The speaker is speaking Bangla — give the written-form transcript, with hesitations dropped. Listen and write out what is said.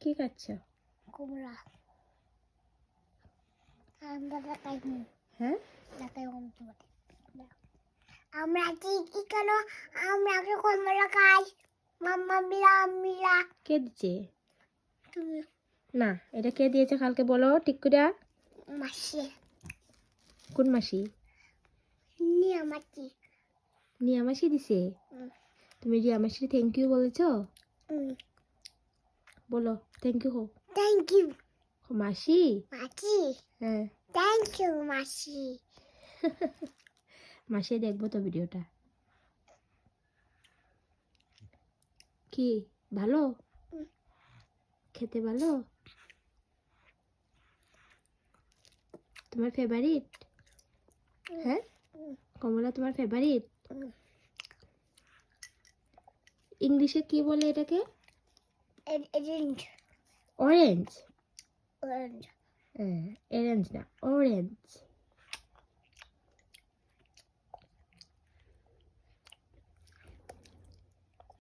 কি খাচ্ছ? কুমড়া। আমরা দেখাইনি। হ্যাঁ, দেখাই অন্ত বটে। আমরা কি কেন আমরা কুমড়া খাই? মাম্মা মিলা। কে দিচ্ছে? তুমি না, এটা কে দিয়েছে কালকে বলো ঠিক করে। মাসি কোন মাসি? নিয়ে মাটি। নিয়া মাসি দিছে। তুমি রিয়া মাসি থ্যাংক ইউ বলেছো? বলো থ্যাংক ইউ। থ্যাংক ইউ মাসি। মাসি। হ্যাঁ, থ্যাংক ইউ মাসি। মাসি দেখবো তো ভিডিওটা। কি ভালো? খেতে ভালো? তোমার ফেভারিট? হ্যাঁ, কমলা তোমার ফেভারিট? ইংলিশে কি বলে এটাকে? অরেঞ্জ। অরেঞ্জ। অরেঞ্জ। অরেঞ্জ না, অরেঞ্জ।